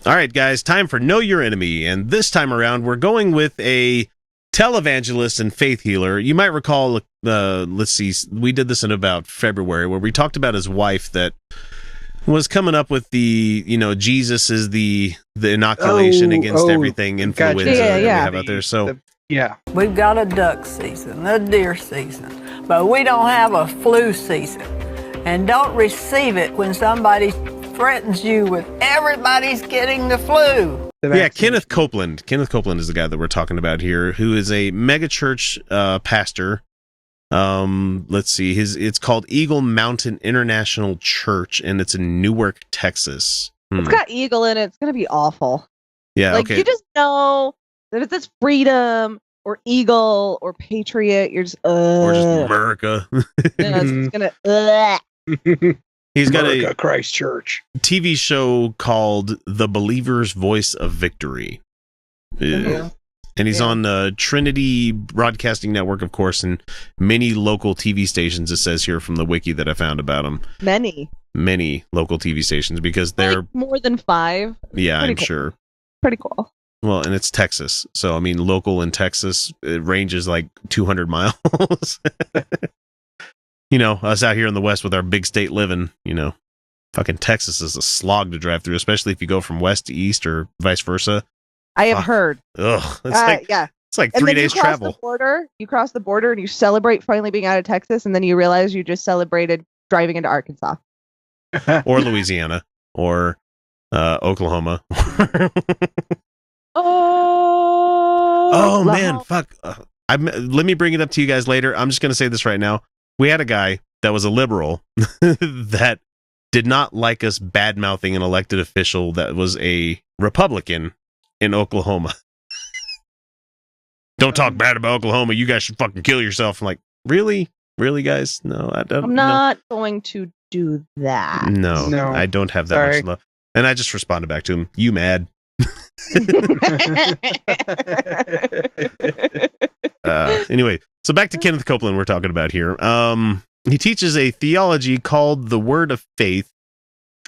All right, guys, time for Know Your Enemy. And this time around, we're going with a televangelist and faith healer. You might recall, let's see, we did this in about February, where we talked about his wife that was coming up with the, Jesus is the inoculation against everything influenza that we have out there. So, we've got a duck season, a deer season, but we don't have a flu season. And don't receive it when somebody threatens you with everybody's getting the flu. Yeah, Kenneth Copeland. Kenneth Copeland is the guy that we're talking about here, who is a megachurch pastor. Let's see, it's called Eagle Mountain International Church, and it's in Newark, Texas. It's got eagle in it. It's gonna be awful. Yeah, you just know that if it's freedom or eagle or patriot, you're just or just America. It's gonna. He's got America, a Christ Church TV show called The Believer's Voice of Victory. And he's on the Trinity Broadcasting Network, of course, and many local TV stations, it says here from the wiki that I found about him. Many local TV stations, because they're more than 5. Yeah, Pretty I'm cool. sure. Pretty cool. Well, and it's Texas. So, I mean, local in Texas, it ranges like 200 miles. Us out here in the West with our big state living, fucking Texas is a slog to drive through, especially if you go from west to east or vice versa. I have heard. Ugh. It's like 3 days travel. You cross the border and you celebrate finally being out of Texas, and then you realize you just celebrated driving into Arkansas. Or Louisiana. Or Oklahoma. Oh, man. Fuck. Let me bring it up to you guys later. I'm just going to say this right now. We had a guy that was a liberal that did not like us bad-mouthing an elected official that was a Republican in Oklahoma. Don't talk bad about Oklahoma. You guys should fucking kill yourself. I'm like, really? Really, guys? No, I don't. I'm not going to do that. No, I don't have that much love. And I just responded back to him. You mad? Anyway, so back to Kenneth Copeland we're talking about here. He teaches a theology called the Word of Faith,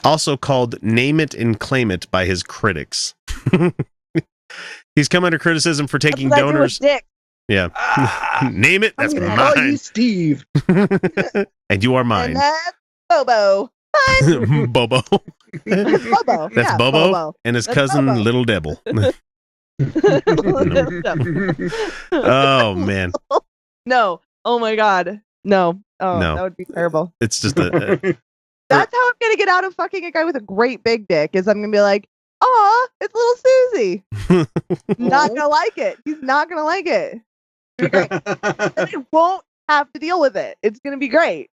also called Name It and Claim It by his critics. He's come under criticism for taking donors. Yeah. Name it, that's mine. Call you Steve. And you are mine. And that's Bobo. Bobo. Bobo. That's Bobo, and his cousin Bobo. Little Devil. Oh man. No. Oh my God. No. Oh, No. that would be terrible. It's just That's how I'm gonna get out of fucking a guy with a great big dick. Is I'm gonna be like, "Aw, it's little Susie." Not gonna like it. He's not gonna like it. And I won't have to deal with it. It's gonna be great.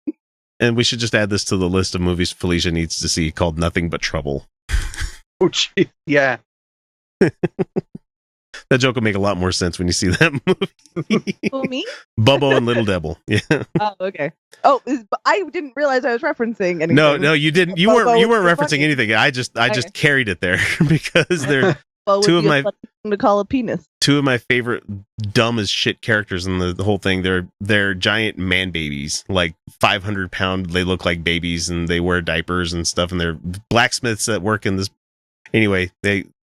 And we should just add this to the list of movies Felicia needs to see called Nothing But Trouble. Oh, geez. Yeah. That joke will make a lot more sense when you see that movie. Who, me? Bubbo and Little Devil. Yeah. Oh, okay. Oh, I didn't realize I was referencing anything. No, you didn't. You weren't referencing anything. I just carried it there because they're two of my to call a penis. Two of my favorite dumb as shit characters in the whole thing. They're giant man babies, like 500-pound. They look like babies and they wear diapers and stuff. And they're blacksmiths that work in this. Anyway,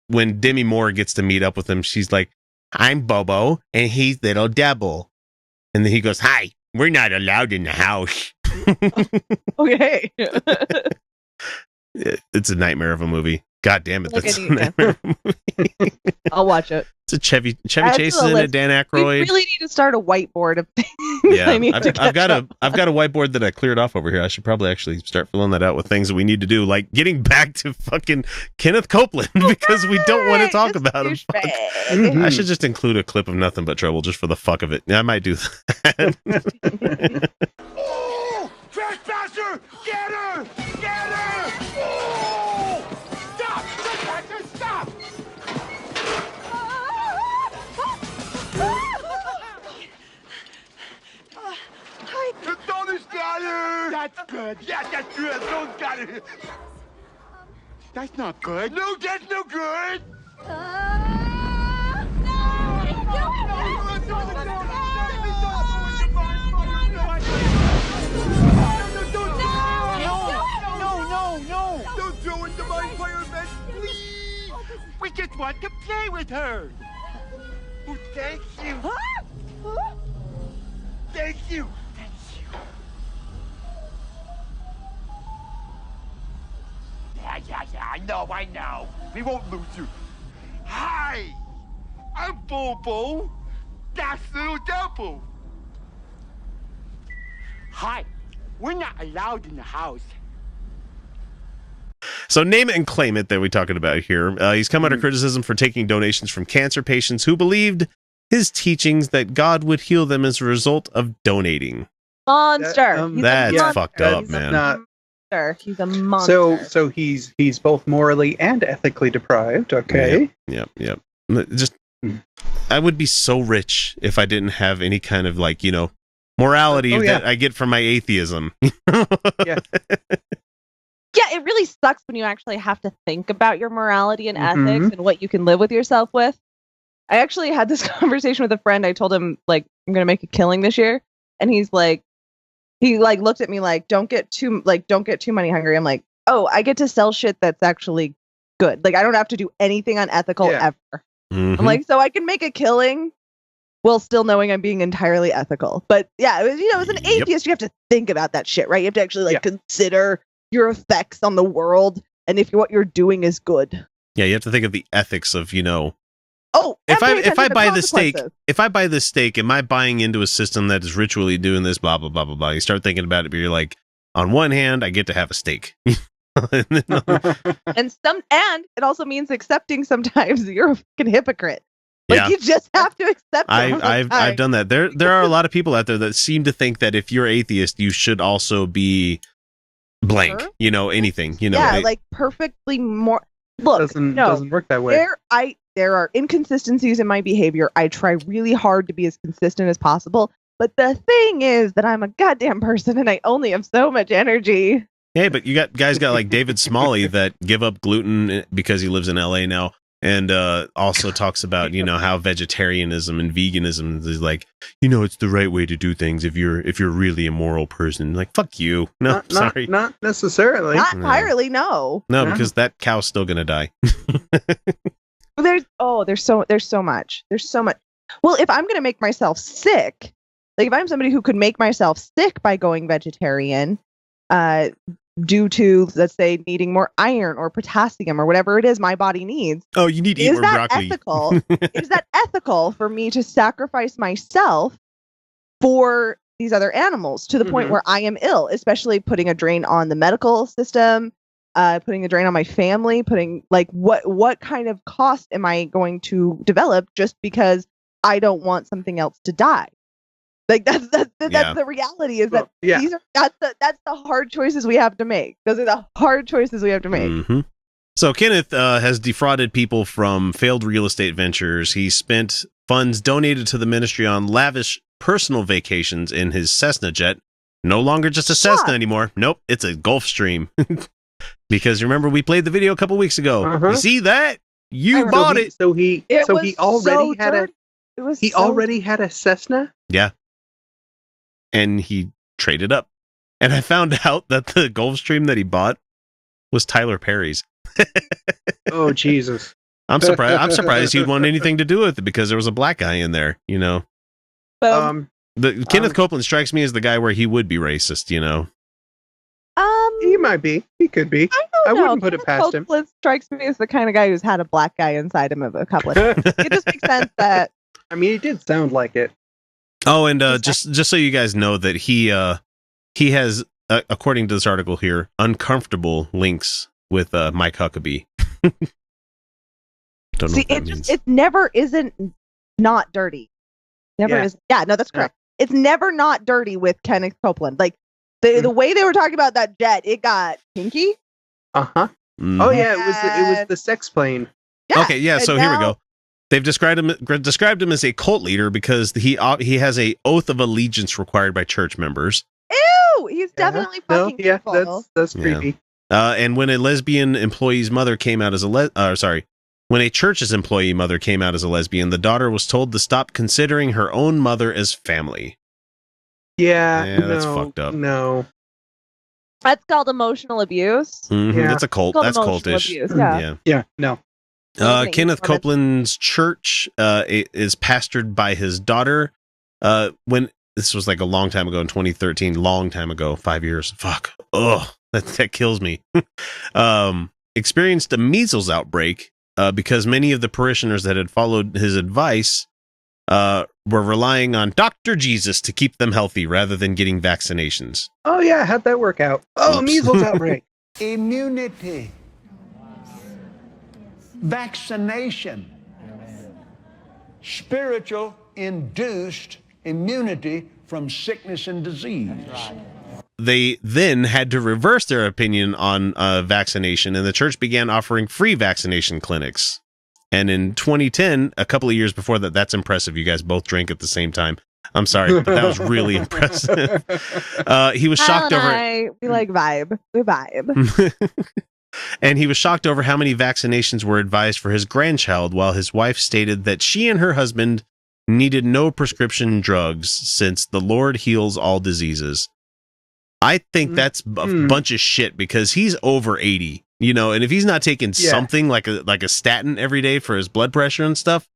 when Demi Moore gets to meet up with him, she's like, "I'm Bobo and he's Little Devil," and then he goes, "Hi, we're not allowed in the house." Okay. It's a nightmare of a movie. God damn it, that's a nightmare of a movie. I'll watch it. It's a Chevy Chase is in it, Dan Aykroyd. We really need to start a whiteboard of things. Yeah, I've got a whiteboard that I cleared off over here. I should probably actually start filling that out with things that we need to do, like getting back to fucking Kenneth Copeland because we don't want to talk about him. I should just include a clip of Nothing But Trouble just for the fuck of it. I might do that. Oh, trespasser! Get her! Get her! Oh! Stop! Trespasser, stop! The donor's got her! That's good. Yeah, that's good. Those got her. That's not good. No, that's no good. No. Don't do it to my fireman, please. We just want to play with her. Oh, thank you. Thank you. Thank you. Yeah, I know. We won't lose you. Hi, I'm Bobo. That's Little Double. Hi, we're not allowed in the house. So name it and claim it that we're talking about here. He's come under criticism for taking donations from cancer patients who believed his teachings that God would heal them as a result of donating. Monster. That's fucked up, He's man. a monster. He's a monster. So he's both morally and ethically deprived. Okay. Yep. Just, I would be so rich if I didn't have any kind of morality that I get from my atheism. Yeah. Yeah, it really sucks when you actually have to think about your morality and ethics and what you can live with yourself with. I actually had this conversation with a friend. I told him, I'm going to make a killing this year. And he looked at me like, don't get too money hungry. I'm like, oh, I get to sell shit that's actually good. I don't have to do anything unethical ever. Mm-hmm. I'm like, so I can make a killing while still knowing I'm being entirely ethical. But yeah, it was, as an atheist, you have to think about that shit, right? You have to actually consider your effects on the world and if what you're doing is good. Yeah, you have to think of the ethics of, Oh, if I buy the steak, am I buying into a system that is ritually doing this, blah, blah, blah, blah, blah. You start thinking about it, but you're like, on one hand, I get to have a steak. and it also means accepting sometimes you're a fucking hypocrite. You just have to accept it. I've done that. There are a lot of people out there that seem to think that if you're atheist, you should also be blank, sure. Anything, perfectly more. Look, doesn't work that way. There are inconsistencies in my behavior. I try really hard to be as consistent as possible. But the thing is that I'm a goddamn person and I only have so much energy. Hey, but you got guys like David Smalley that give up gluten because he lives in LA now. And also talks about, how vegetarianism and veganism is it's the right way to do things if you're really a moral person. Fuck you. No, sorry. Not necessarily. Not entirely, no. No, because that cow's still going to die. There's so much. There's so much. Well, if I'm going to make myself sick, if I'm somebody who could make myself sick by going vegetarian, due to, let's say, needing more iron or potassium or whatever it is my body needs. Oh, you need to eat more broccoli. Is that ethical for me to sacrifice myself for these other animals to the point where I am ill, especially putting a drain on the medical system, putting a drain on my family, what kind of cost am I going to develop just because I don't want something else to die? That's the reality is that that's the hard choices we have to make. Those are the hard choices we have to make. Mm-hmm. So Kenneth has defrauded people from failed real estate ventures. He spent funds donated to the ministry on lavish personal vacations in his Cessna jet. No longer just a Cessna anymore. Nope, it's a Gulfstream. Because remember, we played the video a couple weeks ago. You see that? You bought it. So he already had a Cessna? Yeah. And he traded up. And I found out that the Gulfstream that he bought was Tyler Perry's. Oh, Jesus. I'm surprised he'd want anything to do with it because there was a black guy in there, Kenneth Copeland strikes me as the guy where he would be racist, He might be. He could be. I wouldn't put it past him. Copeland strikes me as the kind of guy who's had a black guy inside him of a couple of times. It just makes sense that... I mean, it did sound like it. Oh, and just so you guys know that he has, according to this article here, uncomfortable links with Mike Huckabee. Don't know what that means. It never isn't not dirty. Never is. Yeah, no, that's correct. It's never not dirty with Kenneth Copeland. The way they were talking about that jet, it got kinky. Uh-huh. Mm-hmm. Oh yeah, it was the sex plane. Yeah, okay, yeah. So here we go. They've described him as a cult leader because he has a oath of allegiance required by church members. Ew, he's definitely fucking people. Yeah, that's creepy. And when a lesbian employee's mother came out as when a church's employee mother came out as a lesbian, the daughter was told to stop considering her own mother as family. Yeah, that's fucked up. No. That's called emotional abuse. Mm-hmm. Yeah. That's a cult. That's cultish. Abuse, yeah. Yeah, no. Kenneth Copeland's church is pastored by his daughter. When this was like a long time ago in 2013, long time ago, 5 years. Fuck. Ugh, that kills me. Experienced a measles outbreak because many of the parishioners that had followed his advice were relying on Dr. Jesus to keep them healthy rather than getting vaccinations. Oh yeah, how'd that work out? Oh, Oops. measles outbreak. Immunity. Vaccination. Spiritual induced immunity from sickness and disease. They then had to reverse their opinion on vaccination, and the church began offering free vaccination clinics. And in 2010, a couple of years before that, that's impressive. You guys both drank at the same time. I'm sorry, but that was really impressive. He was shocked over. We like vibe. We vibe. And he was shocked over how many vaccinations were advised for his grandchild, while his wife stated that she and her husband needed no prescription drugs since the Lord heals all diseases. I think that's a bunch of shit because he's over 80, you know, and if he's not taking something like a statin every day for his blood pressure and stuff,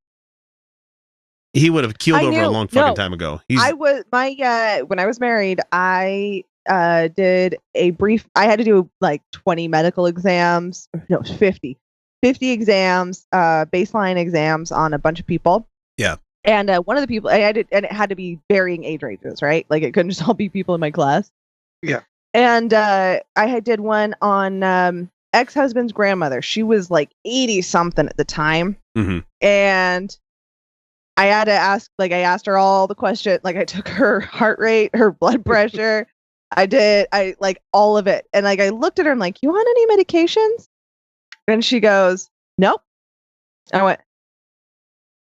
he would have keeled over a long fucking time ago. I was when I was married, I did a brief. I had to do like 20 medical exams. No, 50 exams, baseline exams on a bunch of people. Yeah. And one of the people I did, and it had to be varying age ranges, right? Like it couldn't just all be people in my class. Yeah. And I did one on ex-husband's grandmother. She was like 80 something at the time. Mm-hmm. And I had to ask, like, I asked her all the questions. Like, I took her heart rate, her blood pressure. I like all of it. And like, I looked at her and like, you want any medications? And she goes, nope. I went,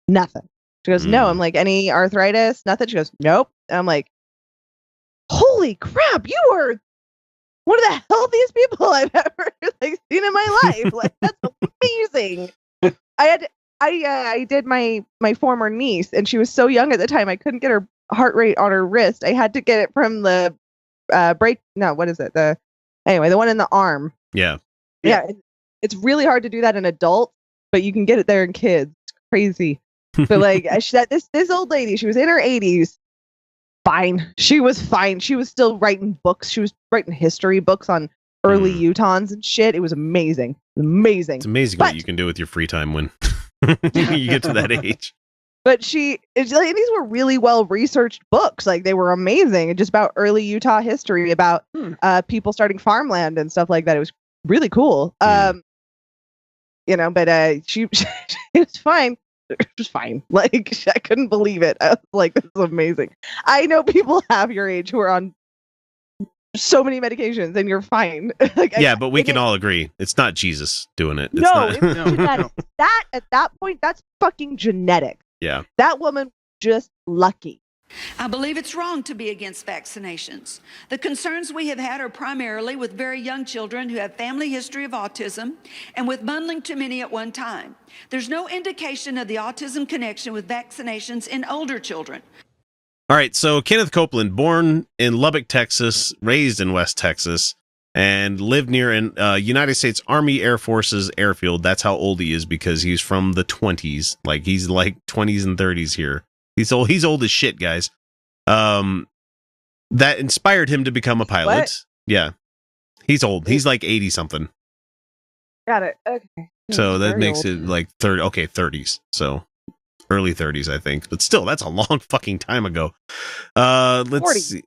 nothing. She goes, no. I'm like, any arthritis? Nothing. She goes, nope. And I'm like, holy crap, you are one of the healthiest people I've ever like seen in my life. Like, that's amazing. I did my former niece, and she was so young at the time, I couldn't get her heart rate on her wrist. I had to get it from the what is it? The one in the arm. Yeah. Yeah. It's really hard to do that in adults, but you can get it there in kids. It's crazy. So like this old lady, she was in her 80s. Fine. She was fine. She was still writing books. She was writing history books on early Utahns and shit. It was amazing. Amazing. It's amazing what you can do with your free time when you get to that age. But these were really well researched books. Like they were amazing. And just about early Utah history, about people starting farmland and stuff like that. It was really cool. But she it was fine. It was fine. Like I couldn't believe it. I was like, this is amazing. I know people half your age who are on so many medications and you're fine. Like, but we can all agree it's not Jesus doing it. It's it's genetic. That at that point, that's fucking genetic. Yeah. That woman just lucky. I believe it's wrong to be against vaccinations. The concerns we have had are primarily with very young children who have family history of autism and with bundling too many at one time. There's no indication of the autism connection with vaccinations in older children. All right, so Kenneth Copeland, born in Lubbock, Texas, raised in West Texas, and lived near an United States Army Air Force's airfield. That's how old he is, because he's from the 20s. Like, he's like 20s and 30s here. He's old as shit, guys. That inspired him to become a pilot. What? Yeah. He's old. He's like 80 something. Got it. Okay. So that makes old. it like 30s. So early 30s, I think. But still, that's a long fucking time ago. Let's 40. see.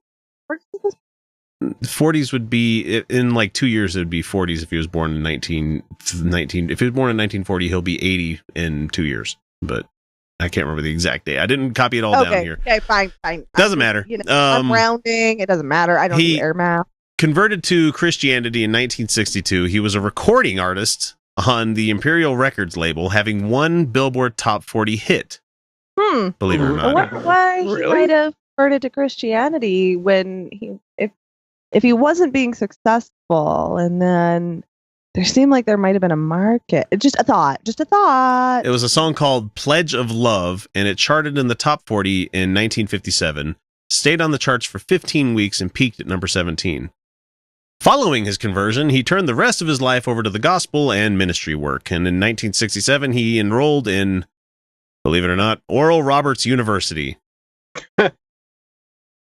40s would be in like 2 years. It would be 40s if he was born in 1919. If he was born in 1940, he'll be 80 in 2 years. But I can't remember the exact day. I didn't copy it all down here. Okay, fine. Doesn't matter. I'm rounding. It doesn't matter. I don't do air math. Converted to Christianity in 1962. He was a recording artist on the Imperial Records label, having one Billboard Top 40 hit. Believe it or not. I wonder why he might have converted to Christianity when if he wasn't being successful, and then there seemed like there might have been a market. Just a thought. It was a song called Pledge of Love, and it charted in the top 40 in 1957, stayed on the charts for 15 weeks, and peaked at number 17. Following his conversion, he turned the rest of his life over to the gospel and ministry work. And in 1967, he enrolled in, believe it or not, Oral Roberts University. I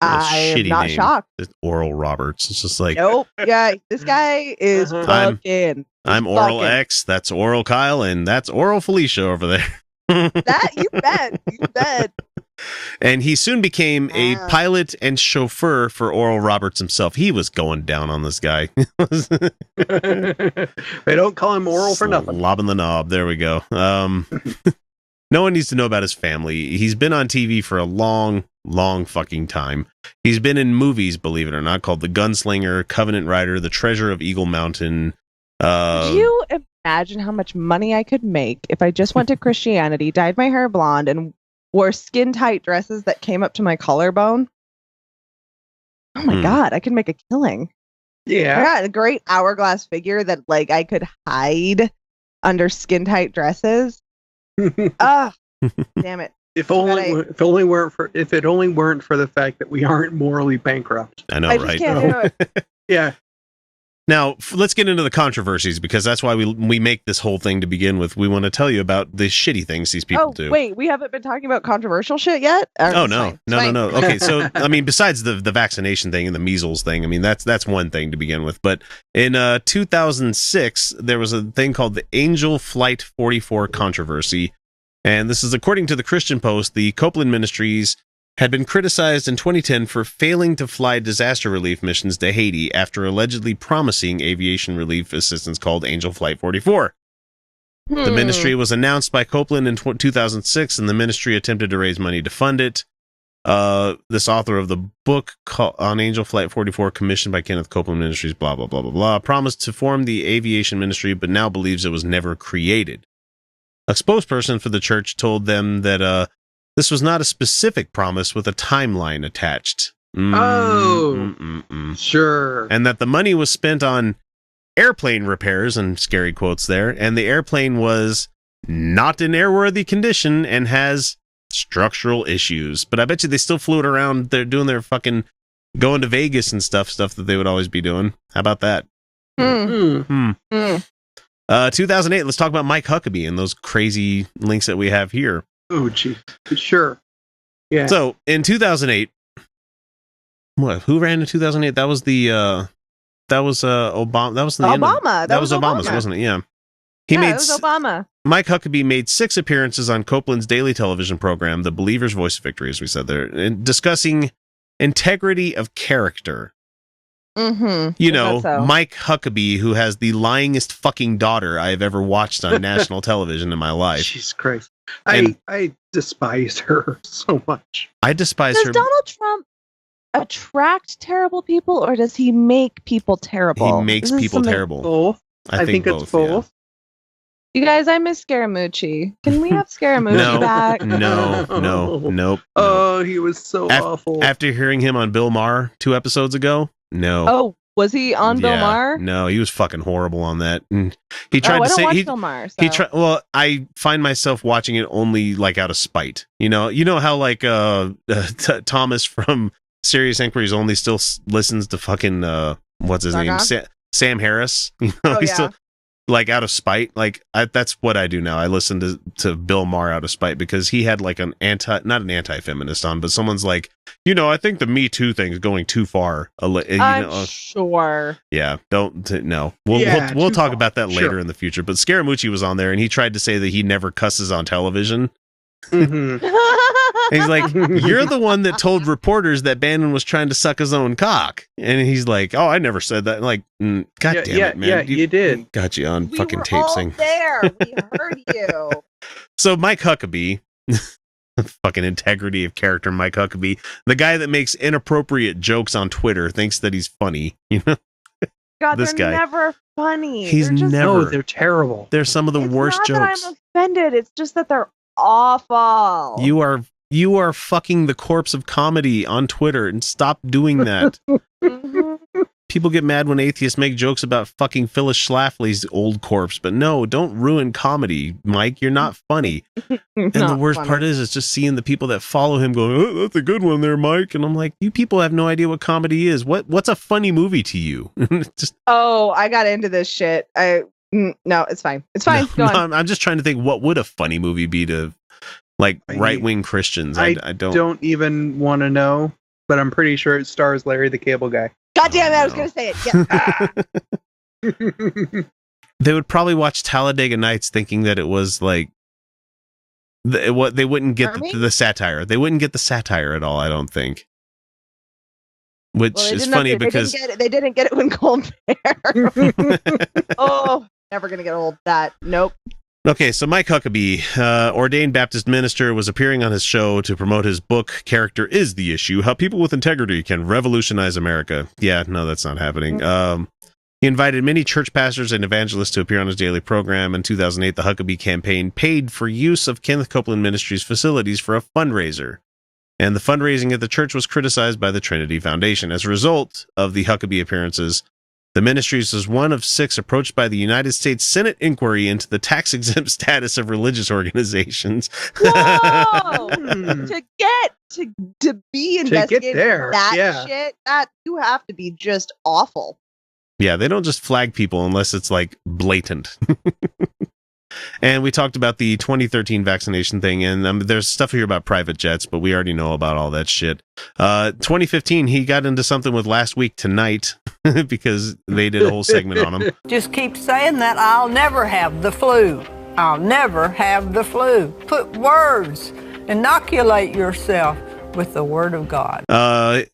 am shitty not name. shocked. It's Oral Roberts. It's just like, Nope. Yeah, this guy is fucking. I'm Oral X, that's Oral Kyle, and that's Oral Felicia over there. That you bet. You bet. And he soon became a pilot and chauffeur for Oral Roberts himself. He was going down on this guy. They don't call him Oral for nothing. Lobbing the knob. There we go. No one needs to know about his family. He's been on TV for a long fucking time. He's been in movies, believe it or not, called The Gunslinger, Covenant Rider, The Treasure of Eagle Mountain. Do you imagine how much money I could make if I just went to Christianity, dyed my hair blonde, and wore skin-tight dresses that came up to my collarbone? Oh my God, I could make a killing. Yeah. I got a great hourglass figure that like I could hide under skin-tight dresses. Ah, damn it. If it only weren't for the fact that we aren't morally bankrupt. I know, I right? just can't do it. Yeah. Now, let's get into the controversies, because that's why we make this whole thing to begin with. We want to tell you about the shitty things these people do. Wait, we haven't been talking about controversial shit yet? Oh, no. No. Okay, so, I mean, besides the vaccination thing and the measles thing, I mean, that's one thing to begin with. But in 2006, there was a thing called the Angel Flight 44 controversy. And this is according to the Christian Post. The Copeland Ministries had been criticized in 2010 for failing to fly disaster relief missions to Haiti after allegedly promising aviation relief assistance called Angel Flight 44. The ministry was announced by Copeland in 2006, and the ministry attempted to raise money to fund it. This author of the book on Angel Flight 44, commissioned by Kenneth Copeland Ministries, blah, blah, blah, blah, blah, promised to form the aviation ministry, but now believes it was never created. A spokesperson for the church told them that this was not a specific promise with a timeline attached. Sure. And that the money was spent on airplane repairs, and scary quotes there, and the airplane was not in airworthy condition and has structural issues. But I bet you they still flew it around. They're doing their fucking going to Vegas and stuff that they would always be doing. How about that? 2008, let's talk about Mike Huckabee and those crazy links that we have here. Oh, gee. Sure. Yeah. So in 2008, who ran in 2008? That was Obama. That was the Obama. That was Obama's, wasn't it? Yeah. It was Obama. Mike Huckabee made 6 appearances on Copeland's daily television program, The Believer's Voice of Victory, as we said there, discussing integrity of character. You know, Mike Huckabee, who has the lyingest fucking daughter I have ever watched on national television in my life. Jesus Christ. I despise her so much. I despise her. Does Donald Trump attract terrible people, or does he make people terrible? He makes people terrible. Both. I think it's both. Yeah. You guys, I miss Scaramucci. Can we have Scaramucci back? Nope. Oh, he was so awful. After hearing him on Bill Maher 2 episodes ago, no. Oh, was he on Bill Maher? No, he was fucking horrible on that. And he tried to say watch Bill Maher. So. Well, I find myself watching it only like out of spite. You know how like Thomas from Serious Inquiries only still listens to fucking what's his name, Sam Harris. You know, he's still like out of spite. Like that's what I do now. I listen to Bill Maher out of spite because he had like not an anti-feminist on, but someone's like, I think the Me Too thing is going too far. I'm sure. Yeah, no. We'll talk about that later in the future. But Scaramucci was on there, and he tried to say that he never cusses on television. And he's like, you're the one that told reporters that Bannon was trying to suck his own cock. And he's like, oh, I never said that. And like, God damn it, man. Yeah, you did. Got you on fucking tape We were all sing. there. We heard you. So Mike Huckabee, fucking integrity of character Mike Huckabee, the guy that makes inappropriate jokes on Twitter, thinks that he's funny. God, this they're guy. Never funny. He's No, they're terrible. They're some of the worst jokes. jokes. That I'm offended. It's just that they're awful. You are fucking the corpse of comedy on Twitter, and stop doing that. People get mad when atheists make jokes about fucking Phyllis Schlafly's old corpse, but no, don't ruin comedy, Mike. You're not funny. And the worst part is just seeing the people that follow him going, oh, that's a good one there, Mike. And I'm like, you people have no idea what comedy is. What's a funny movie to you? I got into this shit. No, it's fine. It's fine. Go on. I'm just trying to think, what would a funny movie be to like right-wing Christians? I don't even want to know, but I'm pretty sure it stars Larry the Cable Guy. God damn it, I was going to say it. Yeah. They would probably watch Talladega Nights thinking that it was like they wouldn't get the satire. They wouldn't get the satire at all, I don't think. Which is funny because they didn't get it when Colbert. Oh, never going to get old. That. Nope. Okay, so Mike Huckabee, ordained Baptist minister, was appearing on his show to promote his book, Character is the Issue, How People with Integrity Can Revolutionize America. Yeah, no, that's not happening. He invited many church pastors and evangelists to appear on his daily program. In 2008, the Huckabee campaign paid for use of Kenneth Copeland Ministries facilities for a fundraiser. And the fundraising at the church was criticized by the Trinity Foundation. As a result of the Huckabee appearances, the Ministries was one of 6 approached by the United States Senate inquiry into the tax-exempt status of religious organizations. Whoa! to be investigating shit, that you have to be just awful. Yeah, they don't just flag people unless it's like blatant. And we talked about the 2013 vaccination thing, and there's stuff here about private jets, but we already know about all that shit. 2015, he got into something with Last Week Tonight because they did a whole segment on him. Just keep saying that I'll never have the flu. I'll never have the flu. Put words, inoculate yourself with the word of God.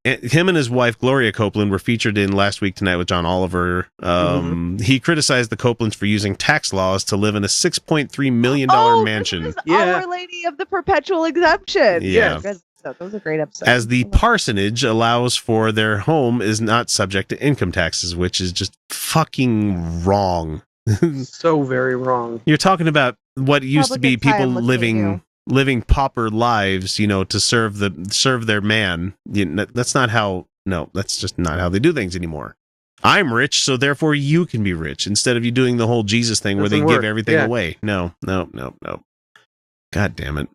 Him and his wife, Gloria Copeland, were featured in Last Week Tonight with John Oliver. He criticized the Copelands for using tax laws to live in a $6.3 million mansion. This is Our Lady of the Perpetual Exemption. Yeah. That was a great episode. As the parsonage allows for their home is not subject to income taxes, which is just fucking wrong. So very wrong. You're talking about what used to be people living pauper lives, to serve their man. That's just not how they do things anymore. I'm rich, so therefore you can be rich, instead of you doing the whole Jesus thing where they give everything away. No. God damn it.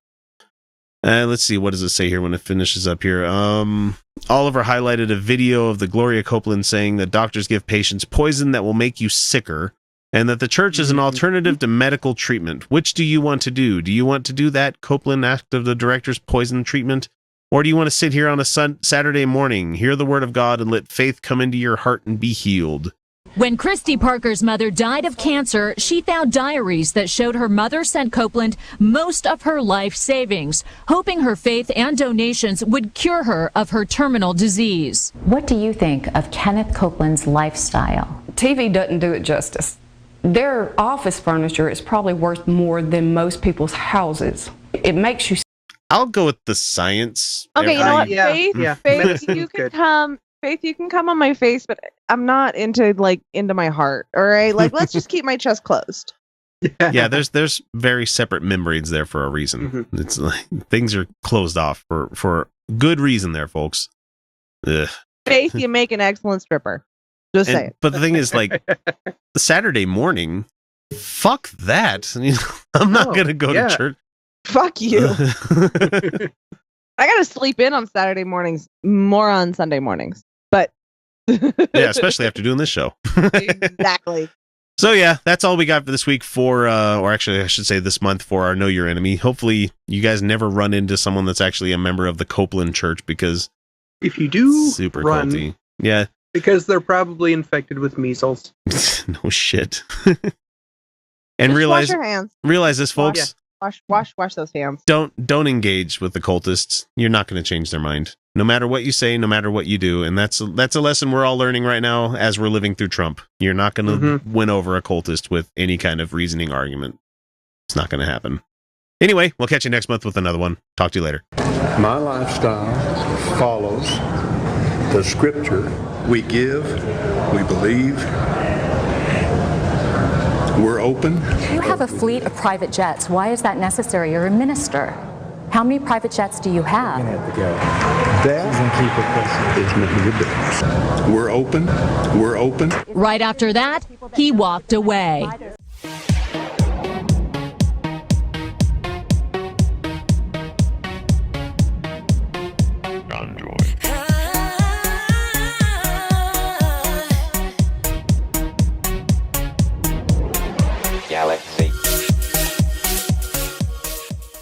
Let's see, what does it say here when it finishes up here? Oliver highlighted a video of the Gloria Copeland saying that doctors give patients poison that will make you sicker, and that the church is an alternative to medical treatment. Which do you want to do? Do you want to do that Copeland Act of the Directors poison treatment? Or do you want to sit here on a Saturday morning, hear the word of God, and let faith come into your heart and be healed? When Christy Parker's mother died of cancer, she found diaries that showed her mother sent Copeland most of her life savings, hoping her faith and donations would cure her of her terminal disease. What do you think of Kenneth Copeland's lifestyle? TV doesn't do it justice. Their office furniture is probably worth more than most people's houses. It makes you... I'll go with the science. Okay, you know what? Faith, you can come. Faith, you can come on my face, but I'm not into my heart. All right, let's just keep my chest closed. Yeah, there's very separate membranes there for a reason. Mm-hmm. It's like things are closed off for good reason there, folks. Ugh. Faith, you make an excellent stripper. Just say it. But the thing is, Saturday morning, fuck that. I'm not gonna go to church. Fuck you. I gotta sleep in on Saturday mornings, more on Sunday mornings. But yeah, especially after doing this show. Exactly. So yeah, that's all we got for this week or actually I should say this month for our Know Your Enemy. Hopefully you guys never run into someone that's actually a member of the Copeland Church, because if you do, super culty. Yeah. Because they're probably infected with measles. No shit. just And wash your hands. Realize this, folks. Yeah. Wash those hands. Don't engage with the cultists. You're not going to change their mind. No matter what you say, no matter what you do. And that's a lesson we're all learning right now as we're living through Trump. You're not going to win over a cultist with any kind of reasoning argument. It's not going to happen. Anyway, we'll catch you next month with another one. Talk to you later. My lifestyle follows the scripture. We give, we believe, we're open. You have a fleet of private jets. Why is that necessary? You're a minister. How many private jets do you have? That is making a difference. We're open. We're open. Right after that, he walked away.